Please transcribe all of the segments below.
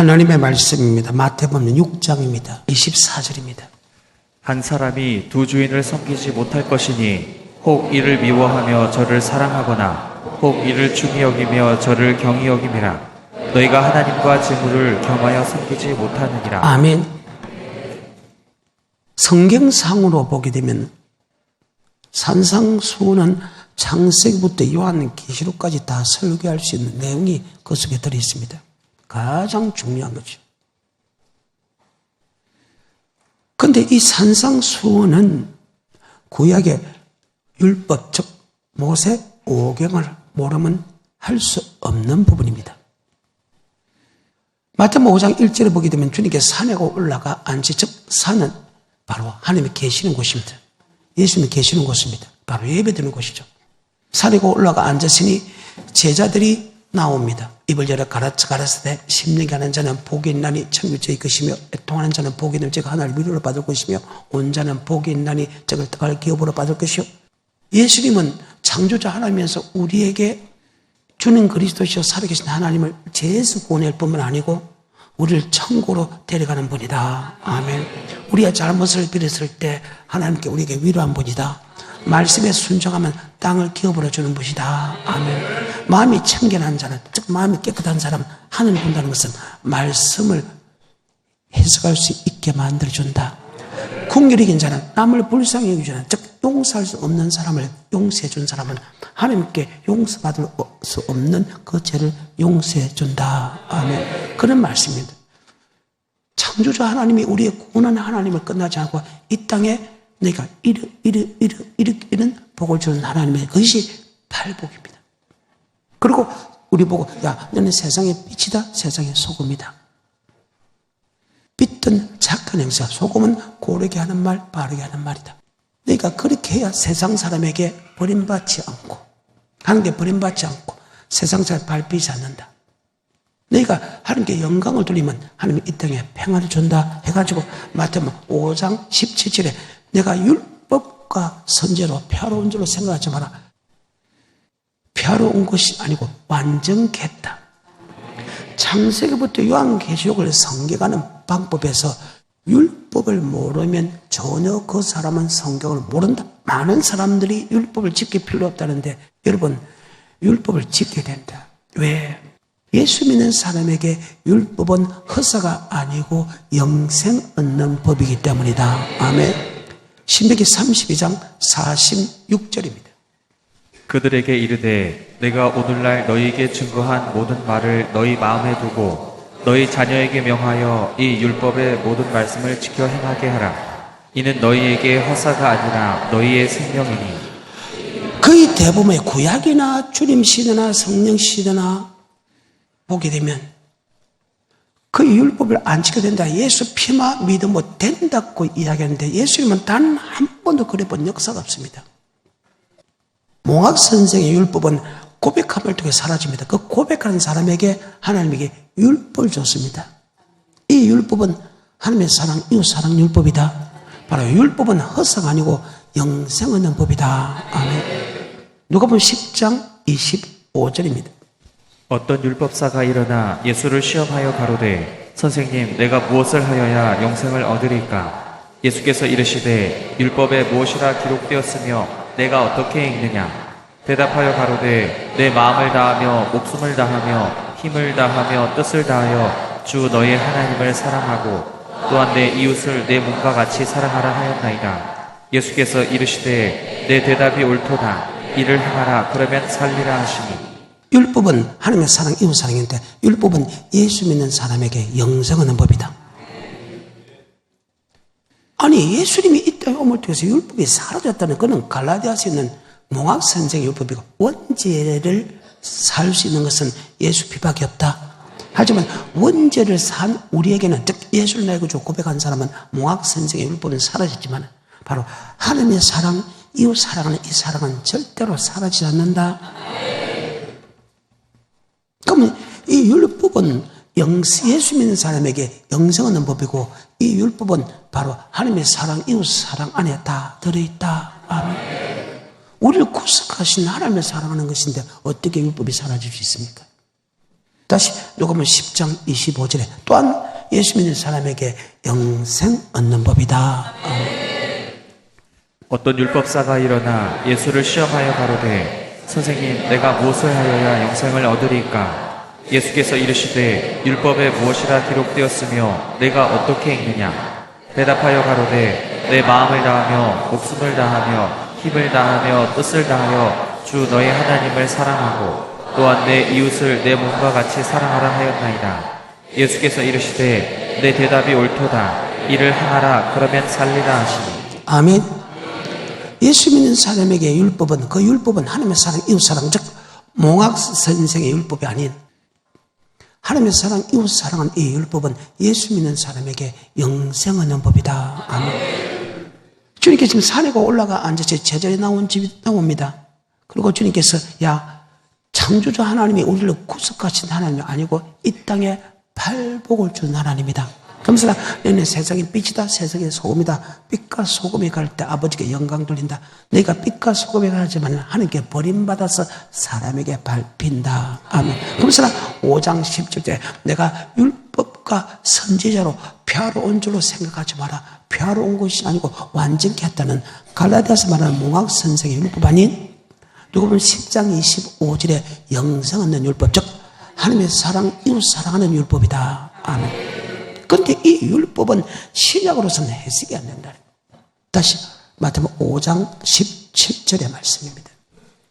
하나님의 말씀입니다. 마태복음 6장입니다. 24절입니다. 한 사람이 두 주인을 섬기지 못할 것이니 혹 이를 미워하며 저를 사랑하거나 혹 이를 중히 여기며 저를 경히 여김이라. 너희가 하나님과 재물을 겸하여 섬기지 못하느니라. 아멘. 성경상으로 보게 되면 산상수훈은 창세기부터 요한계시록까지 다 설교할 수 있는 내용이 그 속에 들어있습니다. 가장 중요한 거죠. 그런데 이 산상수훈은 구약의 율법, 즉 모세 오경을 모르면 할 수 없는 부분입니다. 마태복음 5장 1절에 보게 되면 주님께서 산에 올라가 앉으, 즉 산은 바로 하나님이 계시는 곳입니다. 예수님이 계시는 곳입니다. 바로 예배드리는 곳이죠. 산에 올라가 앉았으니 제자들이 나옵니다. 입을 열어 가라사대 심령이 하는 자는 복이 있나니 천국이 저희 것이며 애통하는 자는 복이 있는 즉 하나를 위로로 받을 것이며 온 자는 복이 있나니 저걸 떡할 기업으로 받을 것이요. 예수님은 창조자 하나님이면서 우리에게 주는 그리스도시요 살아계신 하나님을 죄에서 구원할 뿐만 아니고 우리를 천국으로 데려가는 분이다. 아멘. 우리의 잘못을 빌었을 때 하나님께 우리에게 위로한 분이다. 말씀에 순종하면 땅을 기업으로 주는 분이다. 아멘. 마음이 청결한 자는, 즉 마음이 깨끗한 사람, 하늘을 본다는 것은 말씀을 해석할 수 있게 만들어준다. 긍휼히 여긴 자는 남을 불쌍히 여기주는, 즉 용서할 수 없는 사람을 용서해 준 사람은 하나님께 용서받을 수 없는 그 죄를 용서해 준다. 아멘. 그런 말씀입니다. 창조자 하나님이 우리의 구원한 하나님을 끝나지 않고 이 땅에 내가 이런 복을 주는 하나님의 그것이 팔복입니다. 그리고 우리 보고 야 너는 세상의 빛이다, 세상의 소금이다. 빛은 착한 행사, 소금은 고르게 하는 말, 바르게 하는 말이다. 그러니까 그렇게 해야 세상 사람에게 버림받지 않고 하나님께 버림받지 않고 세상 사람 밟히지 않는다. 너희가 하나님께 영광을 돌리면 하나님이 이 땅에 평안을 준다 해가지고 마태복음 5장 17절에 내가 율법과 선제로 평화로운 줄로 생각하지 마라. 평화로운 것이 아니고 완전겠다. 창세기부터 요한계시록을 성경하는 방법에서 율법을 모르면 전혀 그 사람은 성경을 모른다. 많은 사람들이 율법을 지킬 필요 없다는데 여러분 율법을 지켜야 된다. 왜? 예수 믿는 사람에게 율법은 허사가 아니고 영생 얻는 법이기 때문이다. 아멘. 신명기 32장 46절입니다. 그들에게 이르되 내가 오늘날 너희에게 증거한 모든 말을 너희 마음에 두고 너희 자녀에게 명하여 이 율법의 모든 말씀을 지켜 행하게 하라. 이는 너희에게 허사가 아니라 너희의 생명이니. 거의 대부분의 구약이나 주님 시대나 성령 시대나 보게 되면 그 율법을 안 지켜야 된다. 예수 피만 믿으면 된다고 이야기하는데 예수님은 단 한 번도 그래 본 역사가 없습니다. 몽학 선생의 율법은 고백함을 통해 사라집니다. 그 고백하는 사람에게 하나님에게 율법을 줬습니다. 이 율법은 하나님의 사랑, 이웃 사랑 율법이다. 바로 율법은 허사가 아니고 영생 얻는 법이다. 아멘. 누가복음 10장 25절입니다. 어떤 율법사가 일어나 예수를 시험하여 가로되 선생님 내가 무엇을 하여야 영생을 얻으리까? 예수께서 이르시되 율법에 무엇이라 기록되었으며 내가 어떻게 읽느냐? 대답하여 가로되 내 마음을 다하며 목숨을 다하며 힘을 다하며 뜻을 다하여 주 너의 하나님을 사랑하고 또한 내 이웃을 내 몸과 같이 사랑하라 하였나이다. 예수께서 이르시되 내 대답이 옳도다. 이를 행하라. 그러면 살리라 하시니. 율법은 하나님의 사랑, 이웃 사랑인데 율법은 예수 믿는 사람에게 영생 얻는 법이다. 아니 예수님이 이 땅에 오물 통해서 율법이 사라졌다는 그는 갈라디아서 있는 몽학 선생의 율법이고 원죄를 살 수 있는 것은 예수 피밖에 없다. 하지만 원죄를 산 우리에게는 즉 예수를 내 구주 고백한 사람은 몽학 선생의 율법은 사라졌지만 바로 하나님의 사랑, 이웃 사랑하는 이 사랑은 절대로 사라지지 않는다. 그러면 이 율법은 예수 믿는 사람에게 영생 얻는 법이고 이 율법은 바로 하나님의 사랑, 이웃 사랑 안에 다 들어있다. 아멘. 우리를 구속하신 하나님을 사랑하는 것인데 어떻게 율법이 사라질 수 있습니까? 다시 요거는 10장 25절에 또한 예수 믿는 사람에게 영생 얻는 법이다. 어떤 율법사가 일어나 예수를 시험하여 가로되 선생님 내가 무엇을 하여야 영생을 얻으리까? 예수께서 이르시되 율법에 무엇이라 기록되었으며 내가 어떻게 읽느냐? 대답하여 가로되 내 마음을 다하며 목숨을 다하며 힘을 다하며 뜻을 다하여 주 너희 하나님을 사랑하고 또한 내 이웃을 내 몸과 같이 사랑하라 하였나이다. 예수께서 이르시되 내 대답이 옳도다. 이를 행하라 그러면 살리라 하시니. 아멘. 예수 믿는 사람에게 율법은 그 율법은 하나님의 사랑, 이웃 사랑, 즉 몽학 선생의 율법이 아닌 하나님의 사랑, 이웃 사랑은 이 율법은 예수 믿는 사람에게 영생 얻는 법이다. 아멘. 주님께서 지금 산에 올라가 앉아서 제자리에 나온 집이 나옵니다. 그리고 주님께서 야 창조주 하나님이 우리를 구속하신 하나님이 아니고 이 땅에 팔복을 준 하나님이다. 그러면서 너는 세상의 빛이다, 세상의 소금이다. 빛과 소금이 갈 때 아버지께 영광 돌린다. 너희가 빛과 소금이 가지만 하나님께 버림받아서 사람에게 밟힌다. 아멘. 그러면서 5장 10절에 내가 율법과 선지자로 폐하러 온 줄로 생각하지 마라. 폐하러 온 것이 아니고 완전케 했다는 갈라디아서 말하는 몽학 선생의 율법 아닌 누구 보면 10장 25절에 영생 얻는 율법, 즉 하나님의 사랑, 이웃 사랑하는 율법이다. 아멘. 그런데 이 율법은 신약으로서는 해석이 안 된다. 다시 마태복음 5장 17절의 말씀입니다.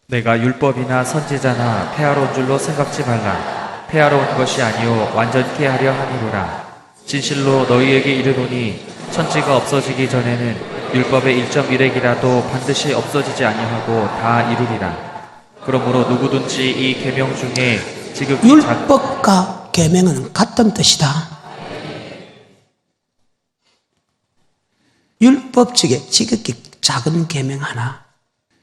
내가 율법이나 선지자나 폐하러 온 줄로 생각지 말라. 폐하러 온 것이 아니요 완전케 하려 함이로라. 진실로 너희에게 이르노니 천지가 없어지기 전에는 율법의 1.1획이라도 반드시 없어지지 아니하고 다 이루리라. 그러므로 누구든지 이 계명 중에 지극히 율법과 계명은 같은 뜻이다. 율법 중에 지극히 작은 계명 하나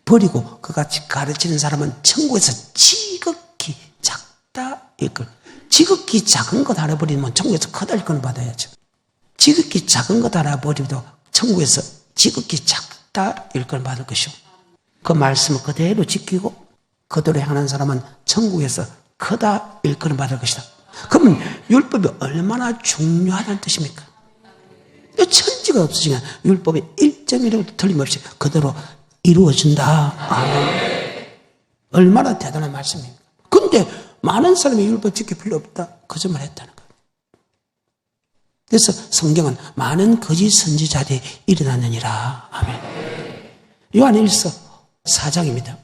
버리고 그같이 가르치는 사람은 천국에서 지극히 작다 일걸. 지극히 작은 것 하나 버리면 천국에서 크다 일걸 받아야죠. 지극히 작은 것 하나 버리도 천국에서 지극히 작다 일걸 받을 것이고 그 말씀을 그대로 지키고 그대로 행하는 사람은 천국에서 크다 일걸 받을 것이다. 그러면 율법이 얼마나 중요하다는 뜻입니까? 천지가 없으시면 율법이 1.1도 틀림없이 그대로 이루어진다. 아멘. 얼마나 대단한 말씀입니까? 그런데 많은 사람이 율법 지킬 필요 없다. 거짓말 했다는 거예요. 그래서 성경은 많은 거짓 선지자들이 일어났느니라. 아멘. 요한 1서 4장입니다.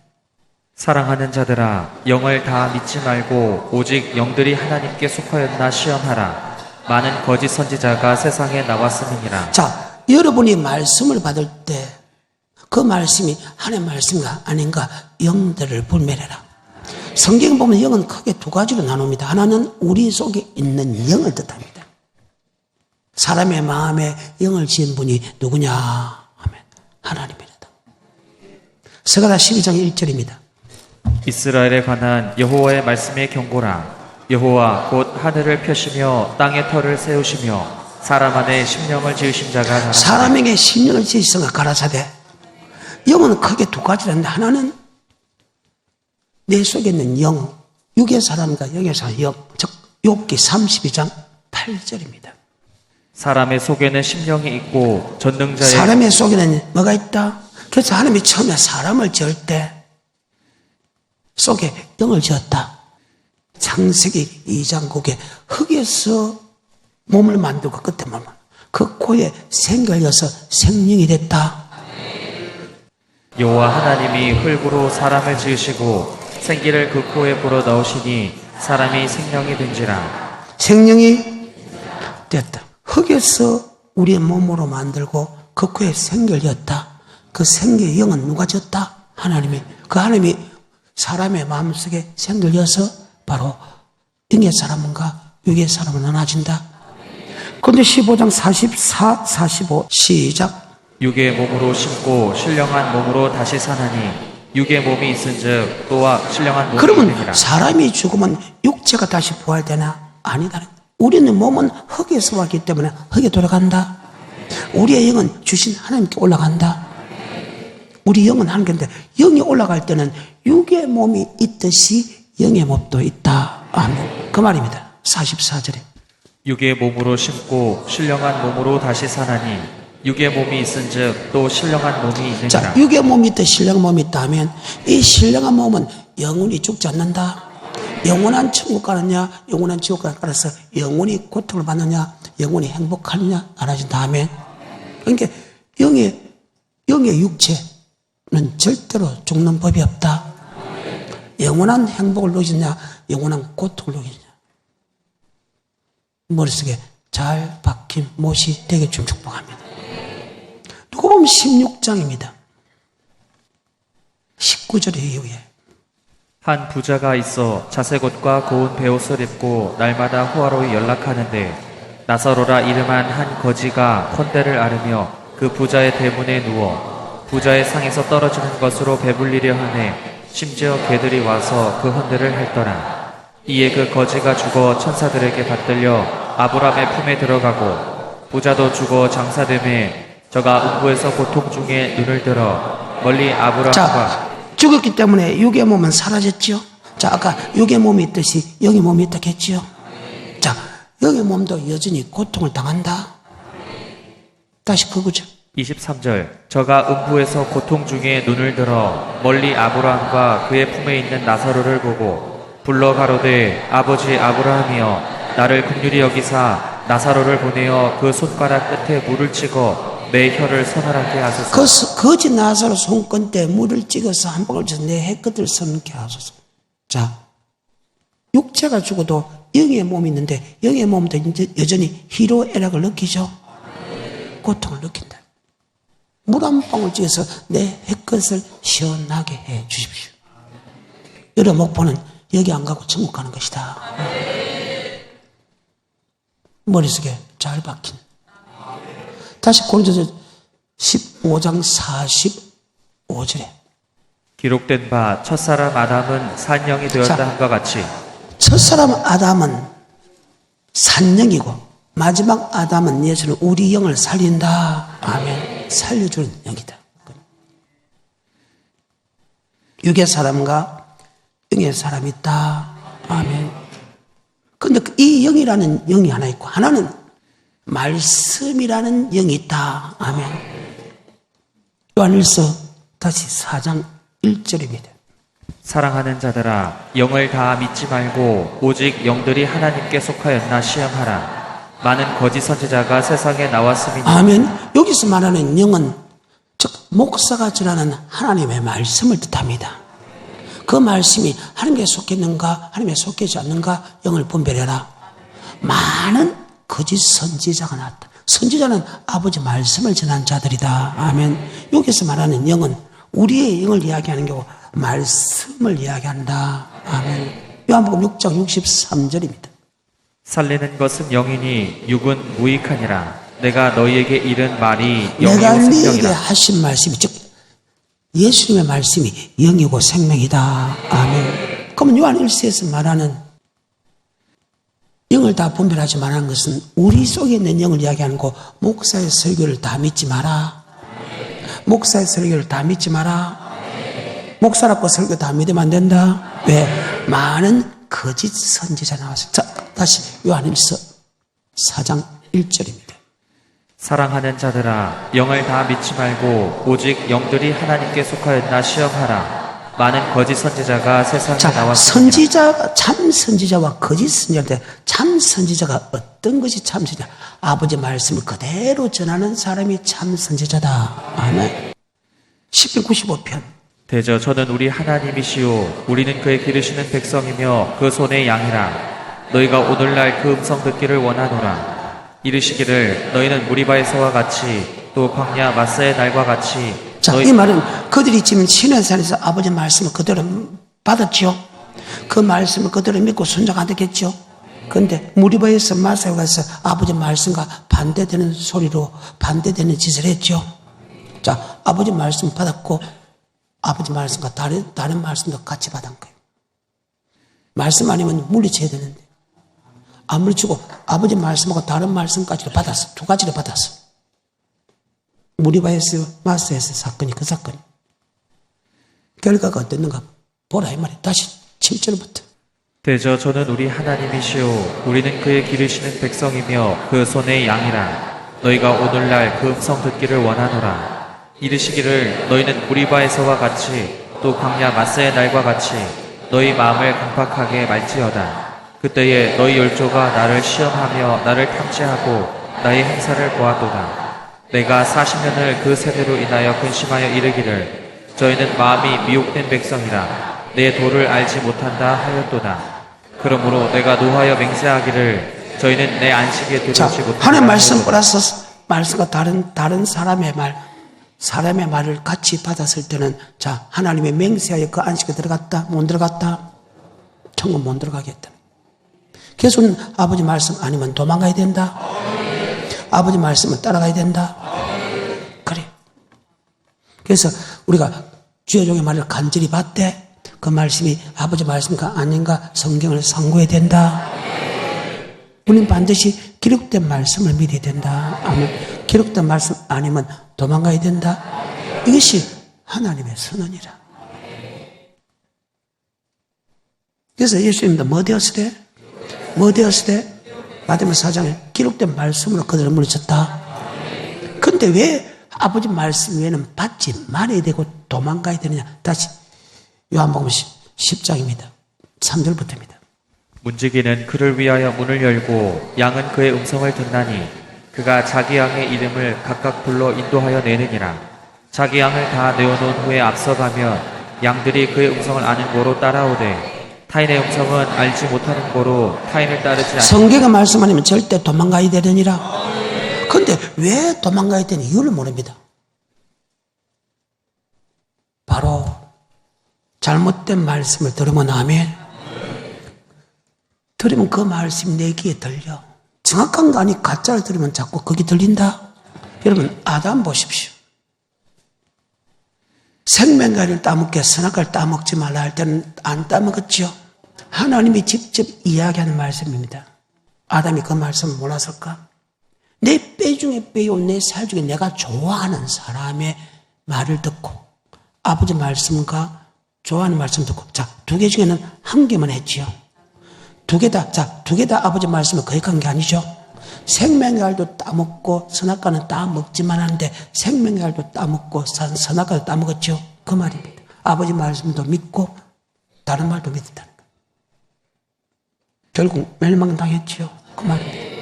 사랑하는 자들아 영을 다 믿지 말고 오직 영들이 하나님께 속하였나 시험하라. 많은 거짓 선지자가 세상에 나왔음이니라. 자, 여러분이 말씀을 받을 때 그 말씀이 하나님의 말씀인가 아닌가 영들을 분별해라. 성경 보면 영은 크게 두 가지로 나눕니다. 하나는 우리 속에 있는 영을 뜻합니다. 사람의 마음에 영을 지은 분이 누구냐 하면 하나님이다. 스가랴 12장 1절입니다. 이스라엘에 관한 여호와의 말씀의 경고라. 여호와 곧 하늘을 펴시며 땅의 터를 세우시며 사람 안에 심령을 지으신 자가 가라사대. 사람에게 심령을 지으신 자가 가라사대. 영은 크게 두 가지라는데 하나는 내 속에 있는 영, 육의 사람과 영의 사람, 영, 즉 욥기 32장 8절입니다. 사람의 속에는 심령이 있고 전능자의 사람의 속에는 뭐가 있다? 그래서 하나님이 처음에 사람을 지을 때 속에 영을 지었다. 창세기 2장 9에 흙에서 몸을 만들고 끝에 몸을 그 코에 생결려서 생명이 됐다. 여호와 하나님이 흙으로 사람을 지으시고 생기를 그 코에 불어 넣으시니 사람이 생명이 된지라. 생명이 됐다. 흙에서 우리의 몸으로 만들고 그 코에 생결렸다. 그 생기의 영은 누가 졌다? 하나님이. 그 하나님이 사람의 마음속에 생결려서 바로 영의 사람과 육의 사람은 나눠진다. 그런데 15장 44, 45 시작. 육의 몸으로 심고 신령한 몸으로 다시 사나니 육의 몸이 있은즉 또한 신령한 몸이 그러면 있느니라. 사람이 죽으면 육체가 다시 부활되나? 아니다. 우리는 몸은 흙에서 왔기 때문에 흙에 돌아간다. 우리의 영은 주신 하나님께 올라간다. 우리 영은 하나님께 영이 올라갈 때는 육의 몸이 있듯이 영의 몸도 있다. 아멘. 그 말입니다. 44절에. 육의 몸으로 심고 신령한 몸으로 다시 사나니 육의 몸이 있은즉 또 신령한 몸이 있느니라. 자, 육의 몸이 있다, 신령한 몸이 있다 하면 이 신령한 몸은 영원히 죽지 않는다. 영원한 천국 가느냐, 영원한 지옥 가느냐 따라서 영원히 고통을 받느냐, 영원히 행복하느냐 알아진다 하면, 그러니까 영의 육체는 절대로 죽는 법이 없다. 영원한 행복을 누리느냐, 영원한 고통을 누리느냐. 머릿속에 잘 박힌 못이 되게 좀 축복합니다. 누가복음 16장입니다. 19절의 이후에 한 부자가 있어 자색옷과 고운 베옷을 입고 날마다 호화로이 연락하는데 나사로라 이름한 한 거지가 헌대를 앓으며 그 부자의 대문에 누워 부자의 상에서 떨어지는 것으로 배불리려 하네 심지어 개들이 와서 그 헌대를 핥더라. 이에 그 거지가 죽어 천사들에게 받들려 아브라함의 품에 들어가고 부자도 죽어 장사됨에 저가 음부에서 고통 중에 눈을 들어 멀리 아브라함과 자, 죽었기 때문에 육의 몸은 사라졌죠. 자, 아까 육의 몸이 있듯이 영의 몸이 있다 했죠. 자, 영의 몸도 여전히 고통을 당한다. 다시 그거죠. 23절 저가 음부에서 고통 중에 눈을 들어 멀리 아브라함과 그의 품에 있는 나사로를 보고 불러 가로되 아버지 아브라함이여 나를 긍휼히 여기사 나사로를 보내어 그 손가락 끝에 물을 찍어 내 혀를 서늘하게 하소서. 거지 나사로 손끝에 물을 찍어서 한 방울 줘서 내 햇끝을 서늘게 하소서. 자, 육체가 죽어도 영의 몸이 있는데 영의 몸도 여전히 희로애락을 느끼죠. 고통을 느낀다. 물 한 방울 찍어서 내 햇끝을 시원하게 해 주십시오. 여러 목표는 여기 안 가고 천국 가는 것이다. 머릿속에 잘 박힌. 다시 고린도서 15장 45절에 기록된 바 첫사람 아담은 산영이 되었다 자, 한것 같이 첫사람 아담은 산영이고 마지막 아담은 예수는 우리 영을 살린다. 아멘. 살려주는 영이다. 육의 사람과 영의 사람이 있다. 아멘. 근데 이 영이라는 영이 하나 있고 하나는 말씀이라는 영이 있다. 아멘. 요한일서 다시 4장 1절입니다. 사랑하는 자들아 영을 다 믿지 말고 오직 영들이 하나님께 속하였나 시험하라. 많은 거짓 선지자가 세상에 나왔음이니 아멘. 여기서 말하는 영은 즉 목사가 전하는 하나님의 말씀을 뜻합니다. 그 말씀이 하나님께 속했는가 하나님께 속하지 않는가 영을 분별해라. 많은 거짓 선지자가 나왔다. 선지자는 아버지 말씀을 전한 자들이다. 아멘. 여기서 말하는 영은 우리의 영을 이야기하는 게 말씀을 이야기한다. 아멘. 요한복음 6장 63절입니다. 살리는 것은 영이니 육은 무익하니라. 내가 너희에게 이른 말이 내가 영이요 너희에게 생명이라. 하신 말씀이 즉 예수님의 말씀이 영이고 생명이다. 아멘. 그러면 요한일서에서 말하는 영을 다 분별하지 말라는 것은 우리 속에 있는 영을 이야기하는 거. 목사의 설교를 다 믿지 마라. 목사의 설교를 다 믿지 마라. 목사라고 설교 다 믿으면 안 된다. 왜? 많은 거짓 선지자 나왔어요. 자, 다시 요한일서 4장 1절입니다. 사랑하는 자들아 영을 다 믿지 말고 오직 영들이 하나님께 속하였나 시험하라. 많은 거짓 선지자가 세상에 자, 나왔습니다. 참 선지자와 거짓 선지자인데 참 선지자가 어떤 것이 참 선지자? 아버지 말씀을 그대로 전하는 사람이 참 선지자다. 아멘. 10편 95편. 대저 저는 우리 하나님이시오 우리는 그의 기르시는 백성이며 그 손의 양이라. 너희가 오늘날 그 음성 듣기를 원하노라. 이르시기를 너희는 무리바에서와 같이 또 광야 마사의 날과 같이. 자, 이 말은 그들이 지금 시내산에서 아버지 말씀을 그대로 받았죠. 그 말씀을 그대로 믿고 순종안 되겠죠. 그런데 무리바에서 마사에 가서 아버지 말씀과 반대되는 소리로 반대되는 짓을 했죠. 자, 아버지 말씀 받았고 아버지 말씀과 다른 말씀도 같이 받은 거예요. 말씀 아니면 물리쳐야 되는데 안 물리치고 아버지 말씀하고 다른 말씀까지도 받았어. 두 가지를 받았어. 무리바에서 마사에서 사건이 그 사건이. 결과가 어땠는가 보라 이 말이에요. 다시 7절부터. 대저 저는 우리 하나님이시오 우리는 그의 기르시는 백성이며 그 손의 양이라 너희가 오늘날 그 음성 듣기를 원하노라 이르시기를 너희는 무리바에서와 같이 또 광야 마스의 날과 같이 너희 마음을 강팍하게 말지어다 그때에 너희 열조가 나를 시험하며 나를 탐지하고 나의 행사를 보았도다 내가 40년을 그 세대로 인하여 근심하여 이르기를 저희는 마음이 미혹된 백성이라 내 도를 알지 못한다 하였도다 그러므로 내가 노하여 맹세하기를 저희는 내 안식에 자, 들어오지 못한다 하나님 말씀 하였도다. 플러스 말씀과 다른 사람의 말을 같이 받았을 때는 자, 하나님의 맹세하여 그 안식에 들어갔다? 못 들어갔다? 천국 못 들어가겠다. 계속 아버지 말씀 아니면 도망가야 된다. 아버지 말씀을 따라가야 된다. 그래. 그래서 우리가 주의 종의 말을 간절히 받되 그 말씀이 아버지 말씀과 아닌가 성경을 상고해야 된다. 우리는 반드시 기록된 말씀을 믿어야 된다. 아멘. 기록된 말씀 아니면 도망가야 된다. 이것이 하나님의 선언이라. 그래서 예수님도 뭐 되었을 때? 마태복음 4장에 기록된 말씀으로 그들을 물리쳤다. 그런데 왜 아버지 말씀 외에는 받지 말아야 되고 도망가야 되느냐? 다시 요한복음 10장입니다. 3절부터입니다. 문지기는 그를 위하여 문을 열고 양은 그의 음성을 듣나니 그가 자기 양의 이름을 각각 불러 인도하여 내느니라. 자기 양을 다 내어놓은 후에 앞서가면 양들이 그의 음성을 아는 고로 따라오되 타인의 음성은 알지 못하는 고로 타인을 따르지 않는 성경의 말씀 아니면 절대 도망가야 되느니라. 그런데 왜 도망가야 되는 이유를 모릅니다. 바로 잘못된 말씀을 들으면 아멘. 들으면 그 말씀이 내 귀에 들려. 정확한 거 아니 가짜를 들으면 자꾸 거기 들린다. 여러분 아담 보십시오. 생명과를 따먹게 선악과를 따먹지 말라 할 때는 안 따먹었죠. 하나님이 직접 이야기하는 말씀입니다. 아담이 그 말씀을 몰랐을까? 내 뼈 중에 뼈요 내 살 중에 내가 좋아하는 사람의 말을 듣고 아버지 말씀과 좋아하는 말씀 듣고 자, 두 개 중에는 한 개만 했지요. 두 개 다 아버지 말씀을 거역한 게 아니죠. 생명과도 따먹고 선악과는 따먹지만 하는데 생명과도 따먹고 선악과도 따먹었죠. 그 말입니다. 아버지 말씀도 믿고 다른 말도 믿었다는 거예요. 결국 멸망당했지요. 그 말입니다.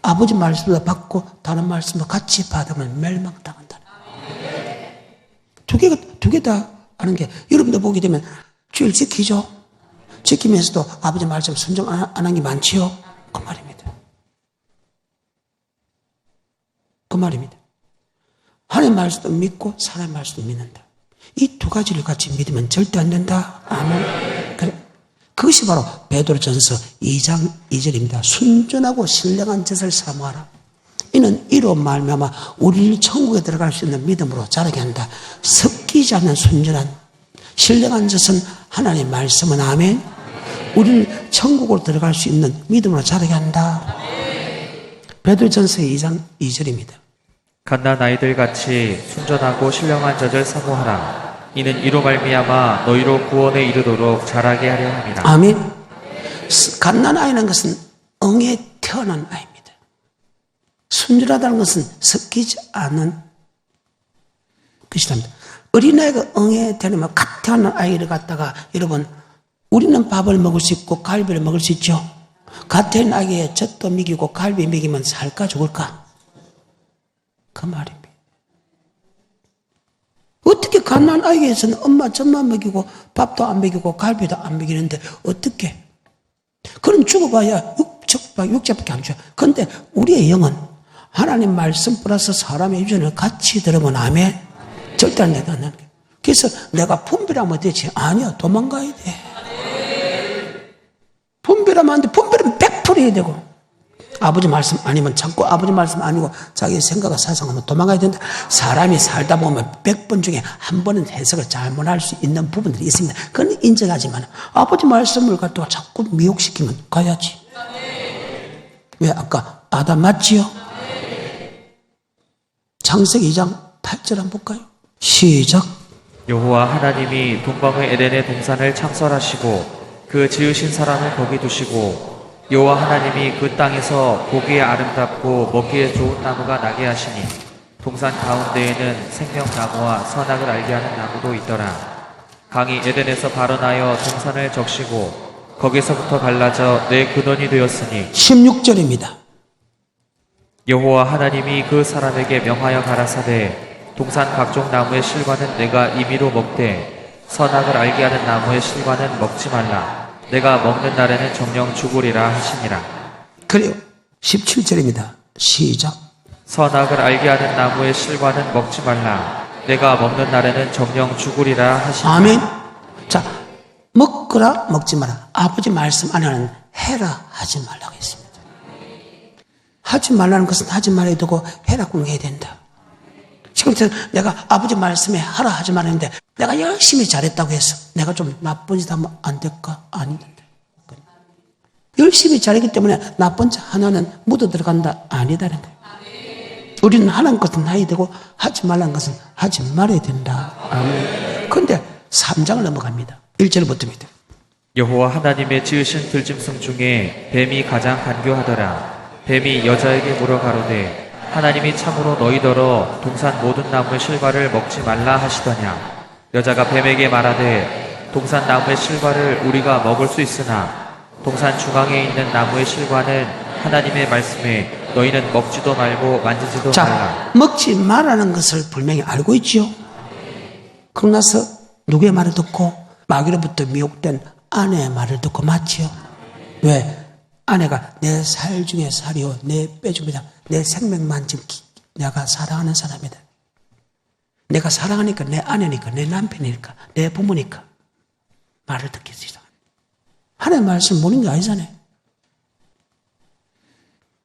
아버지 말씀도 받고 다른 말씀도 같이 받으면 멸망당한다는 거예요. 두 개 다 하는 게 여러분도 보게 되면 주일 지키죠. 지키면서도 아버지 말씀 순종 안 한 게 많지요. 그 말입니다. 그 말입니다. 하나님 말씀도 믿고 사람의 말씀도 믿는다. 이 두 가지를 같이 믿으면 절대 안 된다. 아멘. 그래. 그것이 바로 베드로전서 2장 2절입니다. 순전하고 신령한 짓을 사모하라. 이는 이로 말미암아 우리를 천국에 들어갈 수 있는 믿음으로 자라게 한다. 섞이지 않는 순전한 신령한 짓은 하나님의 말씀은 아멘. 우리를 천국으로 들어갈 수 있는 믿음으로 자라게 한다. 베드로전서 2장 2절입니다. 갓난 아이들 같이 순전하고 신령한 젖을 사모하라. 이는 이로 말미암아 너희로 구원에 이르도록 자라게 하려 함이라. 아멘. 갓난 아이라는 것은 응에 태어난 아이입니다. 순전하다는 것은 섞이지 않은 것이랍니다. 어린아이가 응에 태어나면 갓 태어난 아이를 갖다가 여러분 우리는 밥을 먹을 수 있고 갈비를 먹을 수 있죠. 갓 태어난 아이에 젖도 먹이고 갈비 먹이면 살까 죽을까? 그 말입니다. 어떻게 갓난 아이에서는 엄마 젖만 먹이고 밥도 안 먹이고 갈비도 안 먹이는데 어떻게? 그럼 죽어봐야 육체밖에 안 줘요. 그런데 우리의 영은 하나님 말씀 플러스 사람의 유전을 같이 들으면 아멘. 절대 안 된다는 거예요. 그래서 내가 분별하면 되지. 아니야, 도망가야 돼. 분별하면 안 돼. 분별하면 100% 해야 되고. 아버지 말씀 아니면 자꾸 아버지 말씀 아니고 자기 생각을 사상하면 도망가야 된다. 사람이 살다 보면 100번 중에 한 번은 해석을 잘못할 수 있는 부분들이 있습니다. 그건 인정하지만 아버지 말씀을 갖다가 자꾸 미혹시키면 가야지. 왜 아까 아담 맞지요? 창세기 2장 8절 한번 볼까요? 시작. 여호와 하나님이 동방의 에덴의 동산을 창설하시고 그 지으신 사람을 거기 두시고 여호와 하나님이 그 땅에서 보기에 아름답고 먹기에 좋은 나무가 나게 하시니 동산 가운데에는 생명나무와 선악을 알게 하는 나무도 있더라. 강이 에덴에서 발원하여 동산을 적시고 거기서부터 갈라져 내 근원이 되었으니 16절입니다. 여호와 하나님이 그 사람에게 명하여 가라사대 동산 각종 나무의 실과는 내가 임의로 먹되 선악을 알게 하는 나무의 실과는 먹지 말라. 내가 먹는 날에는 정령 죽으리라 하시니라. 그래요. 17절입니다. 시작. 선악을 알게 하는 나무의 실과는 먹지 말라. 내가 먹는 날에는 정령 죽으리라 하시니라. 아멘. 자, 먹거라 먹지 마라. 아버지 말씀 안에는 해라 하지 말라고 했습니다. 하지 말라는 것은 하지 말아야 되고 해라고 해야 된다. 지금 내가 아버지 말씀에 하라 하지 말았는데 내가 열심히 잘했다고 해서 내가 좀 나쁜 짓 하면 안 될까? 아니다. 열심히 잘했기 때문에 나쁜 짓 하나는 묻어 들어간다? 아니다는 거예요. 우리는 하는 것은 해야 되고 하지 말라는 것은 하지 말아야 된다. 아멘. 그런데 3장을 넘어갑니다. 1절부터입니다. 여호와 하나님의 지으신 들짐승 중에 뱀이 가장 간교하더라. 뱀이 여자에게 물어 가로되 하나님이 참으로 너희더러 동산 모든 나무의 실과를 먹지 말라 하시더냐. 여자가 뱀에게 말하되 동산 나무의 실과를 우리가 먹을 수 있으나 동산 중앙에 있는 나무의 실과는 하나님의 말씀에 너희는 먹지도 말고 만지지도 자, 말라. 먹지 말라는 것을 분명히 알고 있지요. 그러고 나서 누구의 말을 듣고 마귀로부터 미혹된 아내의 말을 듣고 맞지요. 왜? 아내가 내 살 중에 살이요 내 뼈 중에 내 생명만 지금 내가 사랑하는 사람이다. 내가 사랑하니까 내 아내니까 내 남편이니까 내 부모니까 말을 듣겠지. 하나님의 말씀 모르는 게 아니잖아요.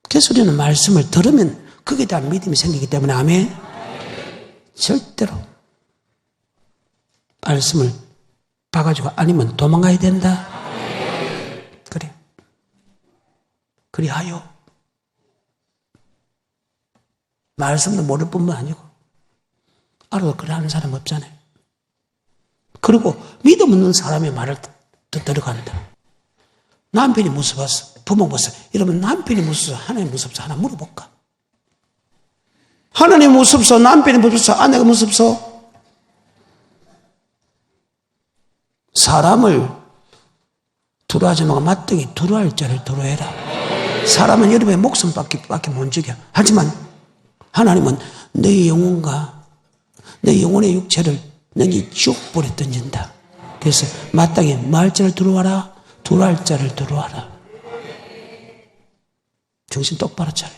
그래서 우리는 말씀을 들으면 거기에 대한 믿음이 생기기 때문에 아멘. 절대로 말씀을 봐가지고 아니면 도망가야 된다. 그래. 그리하여 말씀도 모를 뿐만 아니고 알아도 그래 하는 사람 없잖아요. 그리고 믿음 없는 사람의 말을 들어간다. 남편이 무서워서 부모 무서워. 이러면 남편이 무서워서 하나님 무섭소 하나 물어볼까? 하나님 무섭소 남편이 무섭소 아내가 무섭소? 사람을 두려워하지 말고 마땅히 두려워할 자를 두려워해라. 사람은 여러분의 목숨밖에 못 죽여. 하지만 하나님은 내 영혼과 내 영혼의 육체를 너희 지옥불에 던진다. 그래서 마땅히 뭐 할 자를 두려워하라. 두려워할 자를 두려워하라. 정신 똑바로 차려.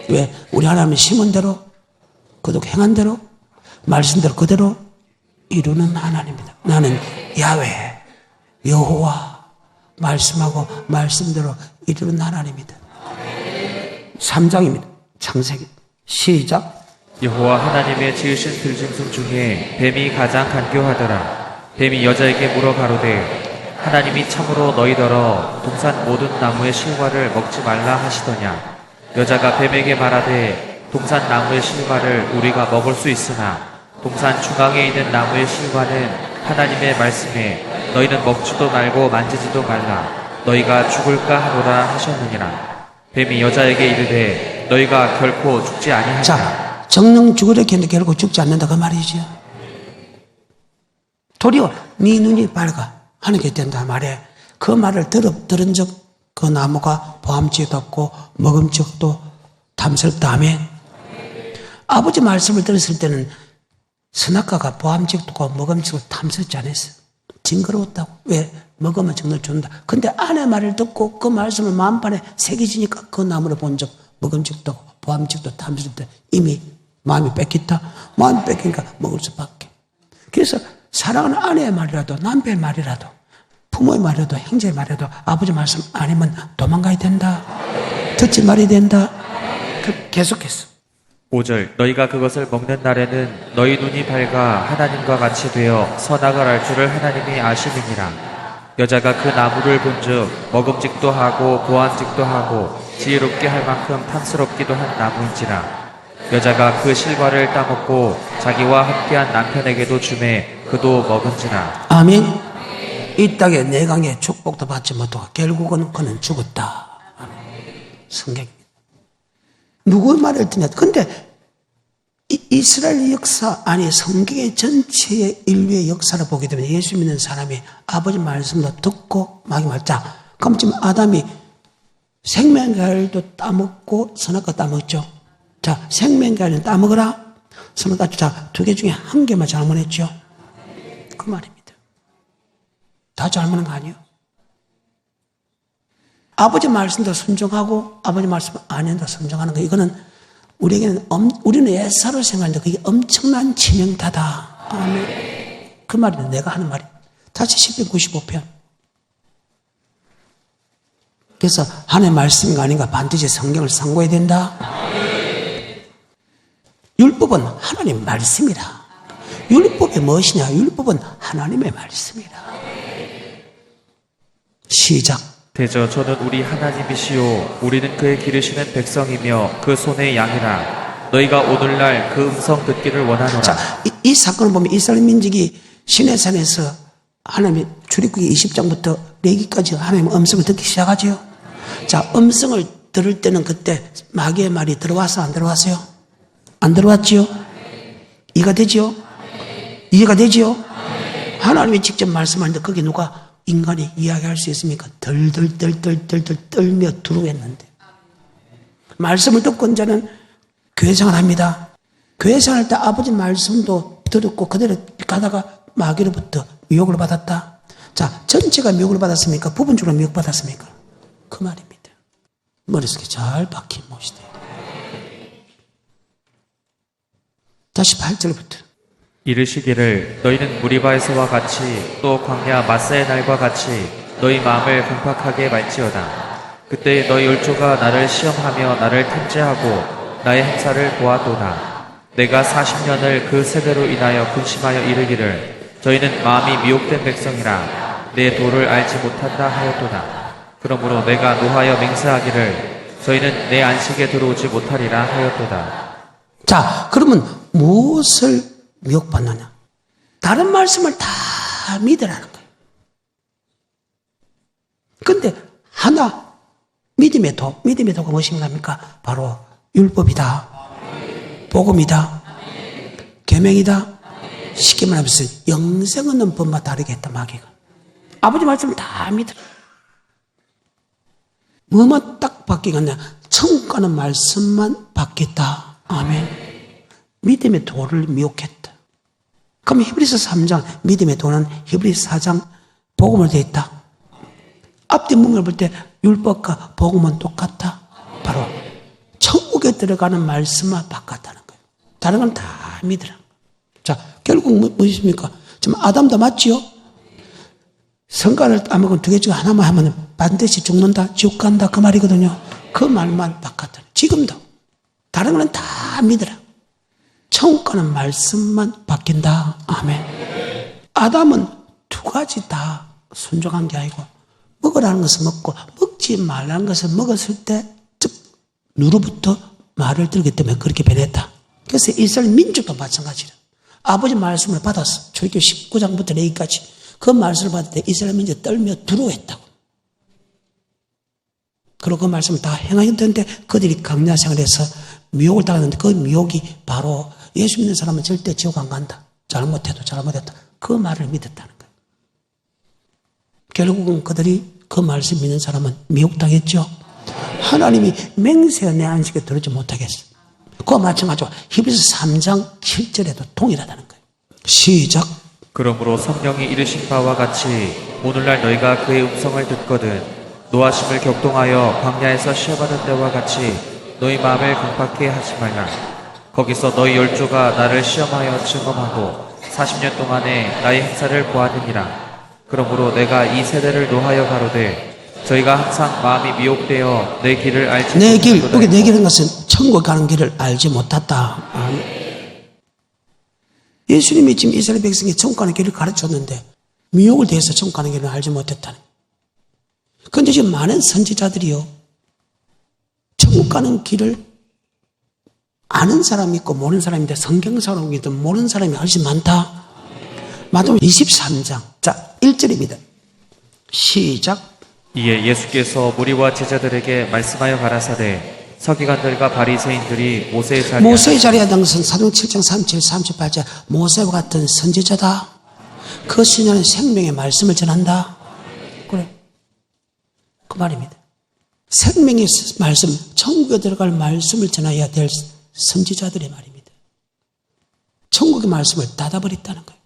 왜? 우리 하나님은 심은 대로 그도 행한 대로 말씀대로 그대로 이루는 하나님입니다. 나는 야훼 여호와 말씀하고 말씀대로 이루는 하나님입니다. 3장입니다. 창세기 시작. 여호와 하나님의 지으신 들짐승 중에 뱀이 가장 간교하더라. 뱀이 여자에게 물어 가로되 하나님이 참으로 너희더러 동산 모든 나무의 실과를 먹지 말라 하시더냐. 여자가 뱀에게 말하되 동산 나무의 실과를 우리가 먹을 수 있으나 동산 중앙에 있는 나무의 실과는 하나님의 말씀에 너희는 먹지도 말고 만지지도 말라. 너희가 죽을까 하노라 하셨느니라. 뱀이 여자에게 이르되 너희가 결코 죽지 아니하리라. 자, 정령 죽으려 했는데 결국 죽지 않는다 그 말이죠. 도리어 네 눈이 밝아 하는 게 된다 말에 그 말을 들은 적 그 나무가 보암직도 없고 먹음직도 탐스럽다 하면 아버지 말씀을 들었을 때는 선악과가 보암직도 없고 먹음직도 탐스럽지 않았어요. 징그러웠다고. 왜? 먹으면 정말 좋다. 근데 아내 말을 듣고 그 말씀을 마음판에 새겨지니까 그 나무를 본 적 먹음직도 없고 보암직도 탐스럽다. 이미 마음이 뺏겼다. 마음이 뺏기니까 먹을 수밖에. 그래서 사랑하는 아내의 말이라도 남편의 말이라도 부모의 말이라도 형제의 말이라도 아버지 말씀 아니면 도망가야 된다. 듣지 말아야 된다. 계속했어. 5절 너희가 그것을 먹는 날에는 너희 눈이 밝아 하나님과 같이 되어 선악을 알 줄을 하나님이 아시느니라. 여자가 그 나무를 본즉 먹음직도 하고 보암직도 하고 지혜롭게 할 만큼 탐스럽기도 한 나무인지라. 여자가 그 실과를 따먹고 자기와 함께한 남편에게도 주매 그도 먹은지라. 아멘. 이 땅에 내강의 축복도 받지 못하고 결국은 그는 죽었다. 성경입니다. 누구의 말을 듣냐? 근데 이스라엘 역사, 아니 성경의 전체의 인류의 역사를 보게 되면 예수 믿는 사람이 아버지 말씀도 듣고 마귀 말자. 그럼 지금 아담이 생명과일도 따먹고 선악과 따먹죠. 자, 생명과일은 따먹어라. 선악과 자, 두 개 중에 한 개만 잘못했죠. 그 말입니다. 다 잘못한 거 아니에요? 아버지 말씀도 순종하고 아버지 말씀 아닌도 순종하는 거, 이거는 우리에게는 우리는 옛사로 생각하는데 그게 엄청난 치명타다. 아멘. 그 말이 내가 하는 말이에요. 다시 시편 95편. 그래서 하나님의 말씀인가 아닌가 반드시 성경을 상고해야 된다. 율법은 하나님 말씀이다. 율법이 무엇이냐? 율법은 하나님의 말씀이다. 시작. 대저 저는 우리 하나님이시요 우리는 그의 기르시는 백성이며 그 손의 양이라. 너희가 오늘날 그 음성 듣기를 원하노라. 자, 이 사건을 보면 이스라엘 민족이 시내산에서 하나님의 출애굽기 20장부터 레위기까지 하나님의 음성을 듣기 시작하죠. 자, 음성을 들을 때는 그때 마귀의 말이 들어와서 안 들어왔어요? 안 들어왔지요? 이해가 되지요? 이해가 되지요? 하나님이 직접 말씀하는데 거기 누가 인간이 이야기할 수 있습니까? 덜덜덜덜덜덜 떨며 두루했는데. 말씀을 듣고 이제는 교회 생활합니다. 교회 생활할 때 아버지 말씀도 들었고 그대로 가다가 마귀로부터 미혹을 받았다. 자, 전체가 미혹을 받았습니까? 부분적으로 미혹받았습니까? 그 말입니다. 머릿속에 잘 박힌 못이다. 다시 8절부터. 이르시기를 너희는 무리바에서와 같이 또 광야 마사의 날과 같이 너희 마음을 궁팍하게 말지어다. 그때 너희 열조가 나를 시험하며 나를 탐지하고 나의 행사를 보았도다. 내가 40년을 그 세대로 인하여 근심하여 이르기를 저희는 마음이 미혹된 백성이라 내 도를 알지 못한다 하였도다. 그러므로 내가 노하여 맹세하기를 저희는 내 안식에 들어오지 못하리라 하였도다. 자, 그러면 무엇을 미혹받느냐? 다른 말씀을 다 믿으라는 거예요. 근데 하나, 믿음의 도가 무엇인가? 바로 율법이다, 복음이다, 계명이다. 쉽게 말하면 영생 없는 법만 다르게 했다, 마귀가. 아버지 말씀을 다 믿으라. 뭐만 딱 바뀌겠냐? 천국 가는 말씀만 바뀌었다. 아멘. 믿음의 도를 미혹했다. 그럼 히브리서 3장 믿음의 도는 히브리서 4장 복음으로 되어 있다. 앞뒤 문맥을 볼 때 율법과 복음은 똑같다. 바로 천국에 들어가는 말씀만 바꿨다는 거예요. 다른 건 다 믿으라. 자, 결국 무엇입니까? 지금 아담도 맞지요? 성가를 따먹은 두 개 중에 하나만 하면 반드시 죽는다, 지옥 간다, 그 말이거든요. 그 말만 바꿨다. 지금도 다른 건 다 믿으라. 천국 가는 말씀만 바뀐다. 아멘. 아담은 두 가지 다 순종한 게 아니고 먹으라는 것을 먹고 먹지 말라는 것을 먹었을 때 즉 누로부터 말을 들기 때문에 그렇게 변했다. 그래서 이스라엘 민족도 마찬가지라. 아버지 말씀을 받았어. 출애굽기 19장부터 레위기까지 그 말씀을 받을 때 이스라엘 민족이 떨며 두려워했다고. 그리고 그 말씀을 다 행하였는데 그들이 광야 생활에서 미혹을 당하는데 그 미혹이 바로 예수 믿는 사람은 절대 지옥 안 간다. 잘못해도 잘못했다. 그 말을 믿었다는 거예요. 결국은 그들이 그 말씀 믿는 사람은 미혹당했죠. 하나님이 맹세한 내 안식에 들어오지 못하겠어. 그와 마찬가지로 히브리서 3장 7절에도 동일하다는 거예요. 시작. 그러므로 성령이 이르신 바와 같이 오늘날 너희가 그의 음성을 듣거든 노하심을 격동하여 광야에서 시험하는 때와 같이 너희 마음을 강팍해 하지 말라. 거기서 너희 열조가 나를 시험하여 증언하고 40년 동안에 나의 행사를 보았느니라. 그러므로 내가 이 세대를 노하여 가로되 저희가 항상 마음이 미혹되어 내 길을 알지 내 길, 못하도다. 여기 내 길은 것은 천국 가는 길을 알지 못했다. 예수님이 지금 이스라엘 백성이 천국 가는 길을 가르쳤는데 미혹을 대해서 천국 가는 길을 알지 못했다는. 그런데 지금 많은 선지자들이요, 천국 가는 길을 아는 사람이 있고 모르는 사람이 있는데 성경사람이 있든 모르는 사람이 훨씬 많다. 마태복음 23장 자 1절입니다. 시작. 이에 예수께서 무리와 제자들에게 말씀하여 가라사대 서기관들과 바리새인들이 모세의 자리에 앉은 것은 사도행 7장 37, 38절 모세와 같은 선지자다. 그 신자는 생명의 말씀을 전한다. 그래. 그 말입니다. 생명의 말씀, 천국에 들어갈 말씀을 전해야 될 선지자들의 말입니다. 천국의 말씀을 닫아버렸다는 거예요.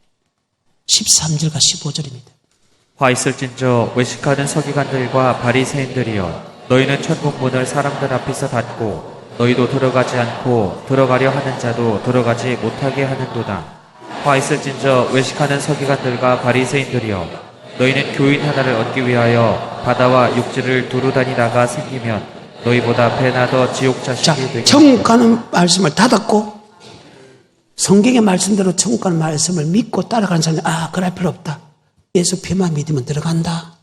13절과 15절입니다. 화 있을진저 외식하는 서기관들과 바리새인들이여 너희는 천국 문을 사람들 앞에서 닫고 너희도 들어가지 않고 들어가려 하는 자도 들어가지 못하게 하는도다. 화 있을진저 외식하는 서기관들과 바리새인들이여 너희는 교인 하나를 얻기 위하여 바다와 육지를 두루 다니다가 생기면 너희보다 배나 더 지옥 자식이 되겠다. 천국 가는 말씀을 닫았고 성경의 말씀대로 천국 가는 말씀을 믿고 따라가는 사람은 그럴 필요 없다. 예수 피만 믿으면 들어간다.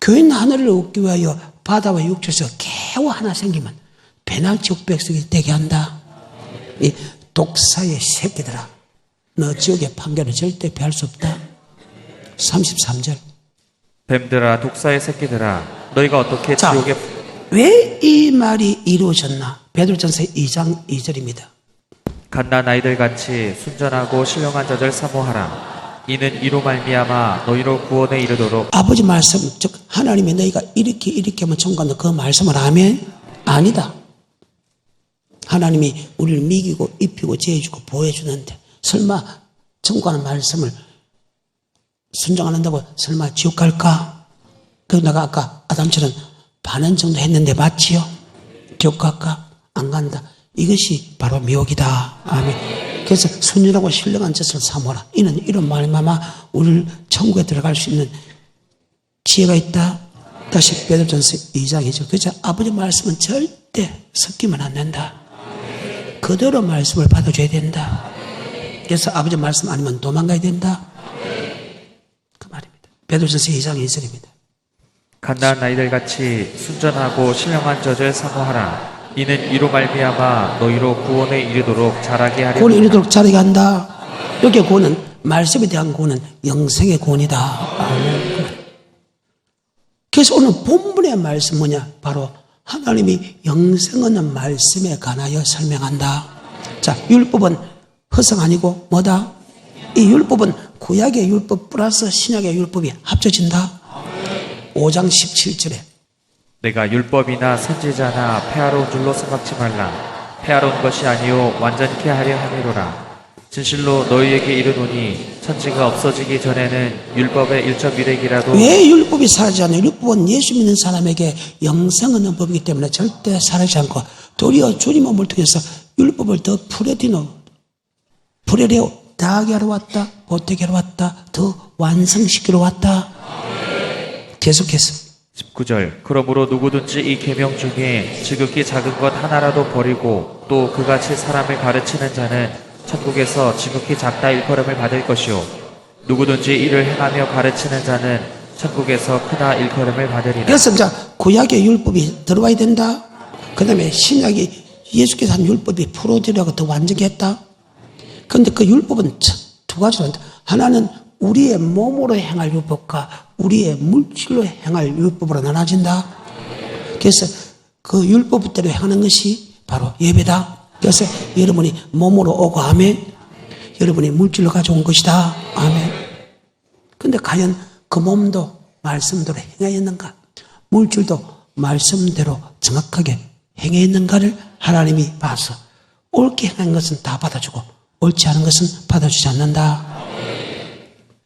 교인 하나를 얻기 위하여 바다와 육지에서 개와 하나 생기면 배나 지옥 백성이 되게 한다. 이 독사의 새끼들아, 너 지옥의 판결을 절대 피할 수 없다. 33절. 뱀들아 독사의 새끼들아 너희가 어떻게 지옥에 왜 이 말이 이루어졌나? 베드로전서 2장 2절입니다. 갓난 아이들같이 순전하고 신령한 자들 사모하라. 이는 이로 말미암아 너희로 구원에 이르도록. 아버지 말씀, 즉 하나님이 너희가 이렇게 하면 천국 간다. 그 말씀을 하면 아니다. 하나님이 우리를 미기고 입히고 제해주고 보호해주는데 설마 천국 가는 말씀을 순종 안 한다고 설마 지옥 갈까? 그래서 내가 아까 아담처럼 반은 정도 했는데 맞지요? 지옥 갈까? 안 간다. 이것이 바로 미혹이다. 아멘. 그래서 순전하고 신령한 짓을 사모하라. 이는 이런 말마마 우리를 천국에 들어갈 수 있는 지혜가 있다. 다시 베드로전서 2장 2절. 그래서 아버지 말씀은 절대 섞이면 안 된다. 그대로 말씀을 받아줘야 된다. 그래서 아버지 말씀 아니면 도망가야 된다. 그 말입니다. 베드로전서 2장 2절입니다. 갓난 아이들같이 순전하고 신령한 자들 사모하라. 이는 이로 말미암아 너희로 구원에 이르도록 자라게 하려. 구원에 이르도록 자라게 한다. 여기 구원은 말씀에 대한 구원은 영생의 구원이다. 아멘. 그래서 오늘 본문의 말씀 뭐냐? 바로 하나님이 영생 없는 말씀에 관하여 설명한다. 자, 율법은 허상 아니고 뭐다? 이 율법은 구약의 율법 플러스 신약의 율법이 합쳐진다. 5장 17절에 내가 율법이나 선지자나 폐하러 온 줄로 생각지 말라. 폐하러 온 것이 아니요 완전케 하려 함이로라. 진실로 너희에게 이르노니 천지가 없어지기 전에는 율법의 1.1핵이라도. 왜 율법이 사라지지 않아요? 율법은 예수 믿는 사람에게 영생 얻는 법이기 때문에 절대 사라지지 않고 도리어 주님 몸을 통해서 율법을 더 풀어내려 다하게 하러 왔다, 보태게 하러 왔다, 더 완성시키러 왔다. 계속해서 19절. 그러므로 누구든지 이 계명 중에 지극히 작은 것 하나라도 버리고 또 그같이 사람을 가르치는 자는 천국에서 지극히 작다 일컬음을 받을 것이요 누구든지 이를 행하며 가르치는 자는 천국에서 크다 일컬음을 받으리라. 그래서 이제 구약의 율법이 들어와야 된다. 그 다음에 신약이 예수께서 한 율법이 풀어지려고 더 완전히 했다. 그런데 그 율법은 두 가지로 한다. 하나는 우리의 몸으로 행할 율법과 우리의 물질로 행할 율법으로 나눠진다. 그래서 그 율법대로 행하는 것이 바로 예배다. 그래서 여러분이 몸으로 오고 아멘. 여러분이 물질로 가져온 것이다. 아멘. 근데 과연 그 몸도 말씀대로 행하였는가? 물질도 말씀대로 정확하게 행했는가를 하나님이 봐서 옳게 행한 것은 다 받아주고 옳지 않은 것은 받아주지 않는다.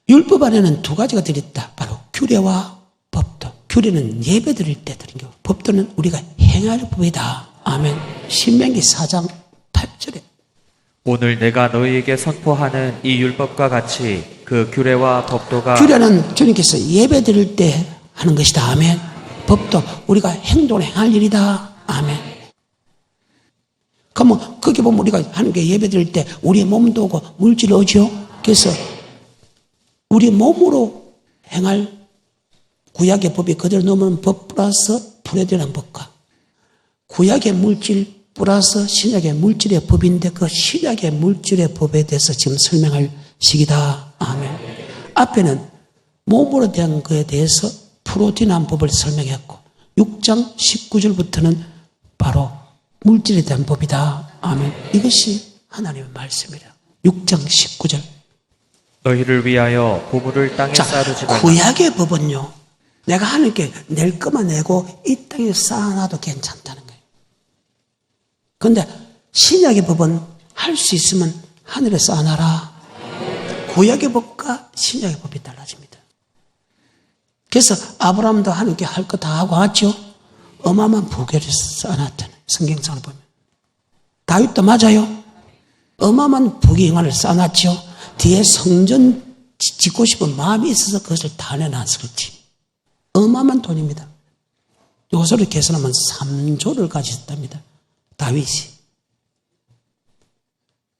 율법 안에는 두 가지가 들어있다. 바로 규례와 법도. 규례는 예배 드릴 때 드린 거고 법도는 우리가 행할 법이다. 아멘. 신명기 4장 8절에 오늘 내가 너희에게 선포하는 이 율법과 같이 그 규례와 법도가. 규례는 주님께서 예배 드릴 때 하는 것이다. 아멘. 법도 우리가 행동을 행할 일이다. 아멘. 그러면 거기 보면 우리가 하는 게 예배 드릴 때 우리의 몸도 오고 물질이 오죠. 그래서 우리 몸으로 행할 구약의 법이 그대로 넘어오는 법 플러스 풀어지는 법과 구약의 물질 플러스 신약의 물질의 법인데 그 신약의 물질의 법에 대해서 지금 설명할 시기다. 아멘. 앞에는 몸으로 대한 것에 대해서 프로틴한 법을 설명했고 6장 19절부터는 바로 물질에 대한 법이다. 아멘. 이것이 하나님의 말씀이라. 6장 19절. 너희를 위하여 보물을 땅에 쌓아두지 말라. 구약의 법은요, 내가 하나님께 낼 것만 내고 이 땅에 쌓아놔도 괜찮다는 거예요. 그런데 신약의 법은 할 수 있으면 하늘에 쌓아놔라. 구약의 법과 신약의 법이 달라집니다. 그래서 아브라함도 하나님께 할 거 다 하고 왔죠. 어마어마한 부귀를 쌓아놨잖아요. 성경상을 보면. 다윗도 맞아요. 어마어마한 부귀영화를 쌓아놨죠. 뒤에 성전 짓고 싶은 마음이 있어서 그것을 다 내놨을 거지. 어마어마한 돈입니다. 요소를 계산하면 3조를 가졌답니다. 다윗이.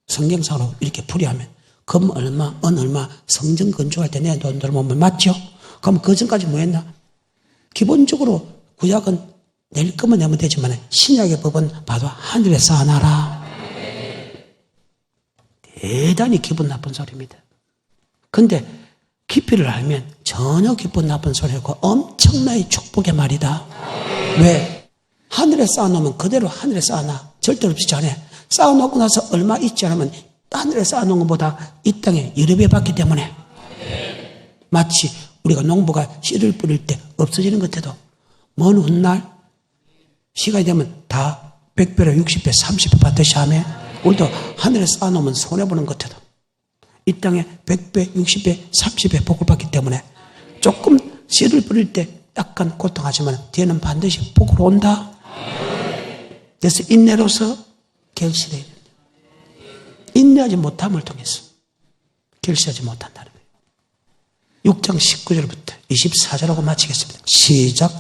성경상으로 이렇게 풀이하면 금 얼마, 은 얼마, 성전 건축할 때 내 돈 들어오면 맞죠? 그럼 그 전까지 뭐 했나? 기본적으로 구약은 낼 거면 내면 되지만 신약의 법은 봐도 하늘에 쌓아놔라. 대단히 기분 나쁜 소리입니다. 근데 깊이를 알면 전혀 기분 나쁜 소리고 엄청나게 축복의 말이다. 왜? 하늘에 쌓아놓으면 그대로 하늘에 쌓아놔. 절대로 없지 않아. 쌓아놓고 나서 얼마 있지 않으면 하늘에 쌓아놓은 것보다 이 땅에 여러 배 받기 때문에 마치 우리가 농부가 씨를 뿌릴 때 없어지는 것 같아도 먼 훗날 시간이 되면 다 100배로 60배, 30배 받듯이 하면 우리도 하늘에 쌓아놓으면 손해보는 것 같아도 이 땅에 100배, 60배, 30배 복을 받기 때문에 조금 씨를 뿌릴 때 약간 고통하지만 뒤에는 반드시 복으로 온다. 그래서 인내로서 결실해야 된다. 인내하지 못함을 통해서 결실하지 못한다는 거예요. 6장 19절부터 24절하고 마치겠습니다. 시작.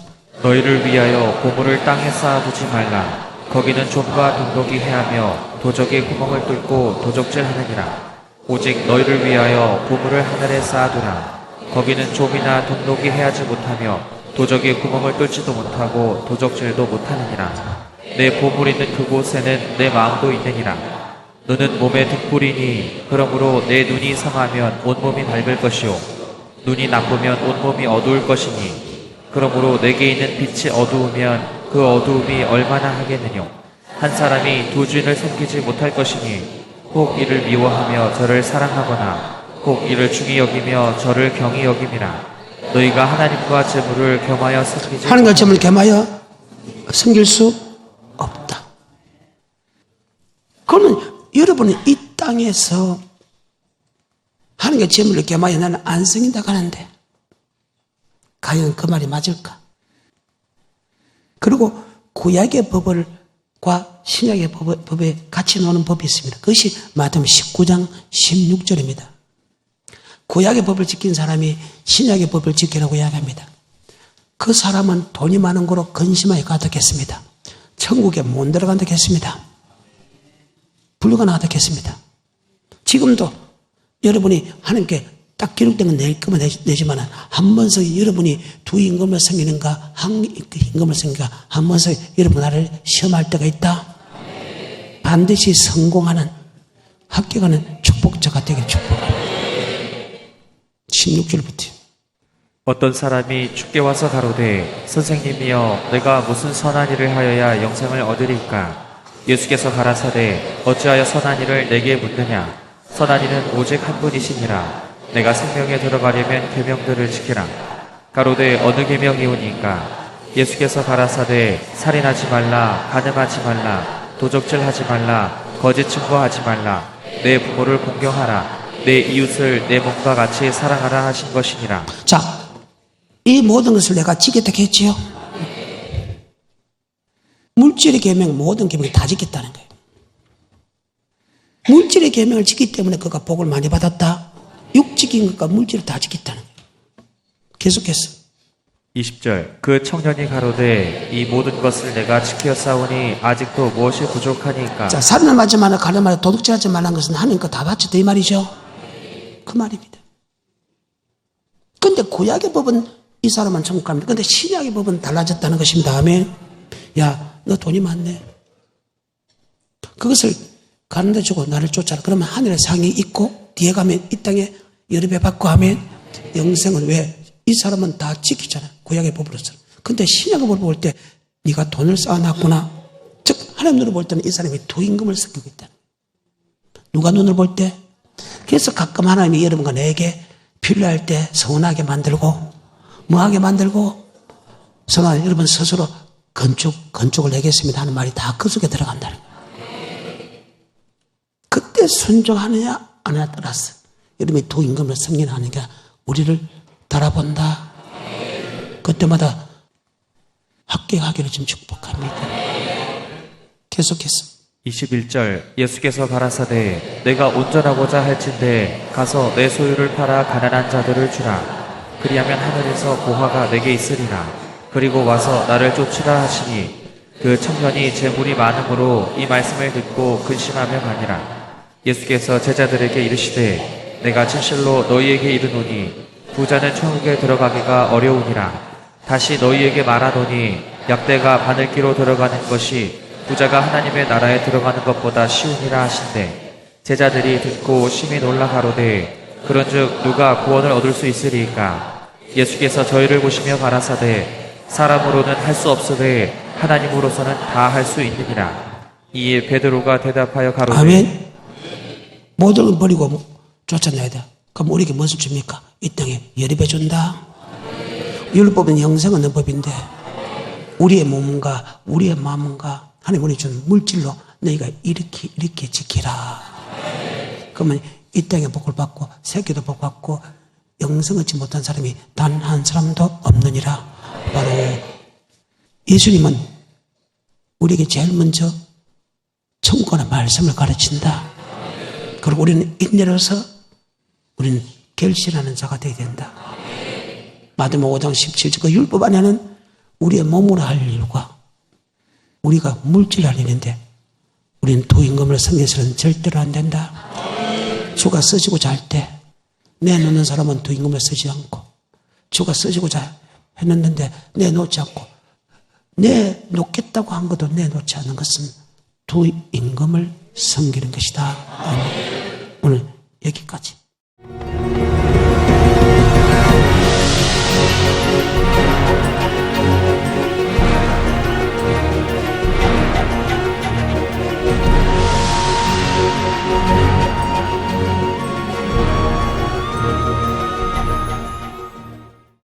너희를 위하여 보물을 땅에 쌓아두지 말라. 거기는 좀과 돈독이 해하며 도적이 구멍을 뚫고 도적질하느니라. 오직 너희를 위하여 보물을 하늘에 쌓아두라. 거기는 좀이나 돈독이 해하지 못하며 도적이 구멍을 뚫지도 못하고 도적질도 못하느니라. 내 보물 있는 그곳에는 내 마음도 있느니라. 너는 몸의 등불이니 그러므로 내 눈이 상하면 온몸이 밝을 것이요 눈이 나쁘면 온몸이 어두울 것이니 그러므로 내게 있는 빛이 어두우면 그 어두움이 얼마나 하겠느냐. 한 사람이 두 주인을 섬기지 못할 것이니 혹 이를 미워하며 저를 사랑하거나 혹 이를 중히 여기며 저를 경히 여김이라. 너희가 하나님과 재물을 겸하여 섬기지 하나님과 재물을 겸하여 섬길 수 없다. 그러면 여러분은 이 땅에서 하나님과 재물을 겸하여 나는 안 섬긴다고 하는데 과연 그 말이 맞을까? 그리고 구약의 법과 신약의 법에 같이 노는 법이 있습니다. 그것이 마태복음 19장 16절입니다. 구약의 법을 지킨 사람이 신약의 법을 지키라고 이야기합니다. 그 사람은 돈이 많은 거로 근심하게 가득했습니다. 천국에 못 들어간다고 했습니다. 불가능하다고 했습니다. 지금도 여러분이 하나님께 딱 기록된 건 낼 거면 내지만 한 번씩 여러분이 두 임금을 섬기는가 한 임금을 섬기는가 한 번씩 여러분 나를 시험할 때가 있다. 반드시 성공하는 합격하는 축복자가 되길 축복합니다. 16절부터 어떤 사람이 주께 와서 가로되 선생님이여 내가 무슨 선한 일을 하여야 영생을 얻으리까. 예수께서 가라사대 어찌하여 선한 일을 내게 묻느냐. 선한 이는 오직 한 분이시니라. 내가 생명에 들어가려면 계명들을 지키라. 가로되 어느 계명이오니까. 예수께서 가라사대 살인하지 말라, 간음하지 말라, 도적질하지 말라, 거짓 증거하지 말라, 내 부모를 공경하라, 내 이웃을 내 몸과 같이 사랑하라 하신 것이니라. 자, 이 모든 것을 내가 지켰다 했지요. 물질의 계명 모든 계명을 다 지켰다는 거예요. 물질의 계명을 지키기 때문에 그가 복을 많이 받았다. 육지kin 것과 물질을 다 지켰다는 거예요. 계속해서 20절 그 청년이 가로되 이 모든 것을 내가 지켜 싸우니 아직도 무엇이 부족하니까. 자, 살인하지 말라, 가려 말라, 도둑질하지 말라는 것은 하나님 거 다 바쳤다 이 말이죠. 그 말입니다. 근데 구약의 법은 이 사람은 천국 갑니다. 근데 신약의 법은 달라졌다는 것입니다. 아멘. 야, 너 돈이 많네. 그것을 가는데 주고 나를 쫓아라. 그러면 하늘에 상이 있고 뒤에 가면 이 땅에 여러 배 받고 하면 영생은 왜? 이 사람은 다 지키잖아요. 구약의 법으로서. 근데 신약의 법을 볼 때 네가 돈을 쌓아놨구나. 즉 하나님 눈으로 볼 때는 이 사람이 도임금을 섬기고 있다. 누가 눈을 볼 때? 그래서 가끔 하나님이 여러분과 내게 필요할 때 서운하게 만들고 뭐하게 만들고 서운하게 여러분 스스로 건축을 내겠습니다 하는 말이 다 그 속에 들어간다는 거예요. 그때 순종하느냐 안 하느냐 따라서 여러분이 도임금을 섬기느냐 하는 게 우리를 달아본다. 그때마다 합격하기를 좀 축복합니다. 계속해서 21절 예수께서 가라사대 내가 온전하고자 할진대 가서 내 소유를 팔아 가난한 자들을 주라. 그리하면 하늘에서 보화가 내게 있으리라. 그리고 와서 나를 쫓으라 하시니 그 청년이 재물이 많음으로 이 말씀을 듣고 근심하며 가니라. 예수께서 제자들에게 이르시되 내가 진실로 너희에게 이르노니 부자는 천국에 들어가기가 어려우니라. 다시 너희에게 말하노니 약대가 바늘기로 들어가는 것이 부자가 하나님의 나라에 들어가는 것보다 쉬우니라 하신대. 제자들이 듣고 심히 놀라 가로되 그런즉 누가 구원을 얻을 수 있으리이까. 예수께서 저희를 보시며 가라사대 사람으로는 할 수 없으되 하나님으로서는 다 할 수 있느니라. 이에 베드로가 대답하여 가로되 아멘. 모든 걸 버리고 쫓아내야 돼. 그럼 우리에게 무엇을 줍니까? 이 땅에 예립해 준다. 율법은 영생 얻는 법인데 우리의 몸과 우리의 마음과 하나님 우리 준 물질로 너희가 이렇게 지키라. 그러면 이 땅에 복을 받고 새끼도 복 받고 영생 얻지 못한 사람이 단 한 사람도 없느니라. 바로 예수님은 우리에게 제일 먼저 천국의 말씀을 가르친다. 그리고 우리는 인내로서 우리는 결실하는 자가 되어야 된다. 마태복음 5장 17절 그 율법 안에는 우리의 몸으로 할 일과 우리가 물질을 할 일인데 우리는 도임금을 섬겨서는 절대로 안 된다. 주가 쓰시고자 할 때 내놓는 사람은 도임금을 쓰지 않고 주가 쓰시고자 해놓는데 내놓지 않고 내놓겠다고 한 것도 내놓지 않는 것은 도임금을 섬기는 것이다. 오늘 여기까지.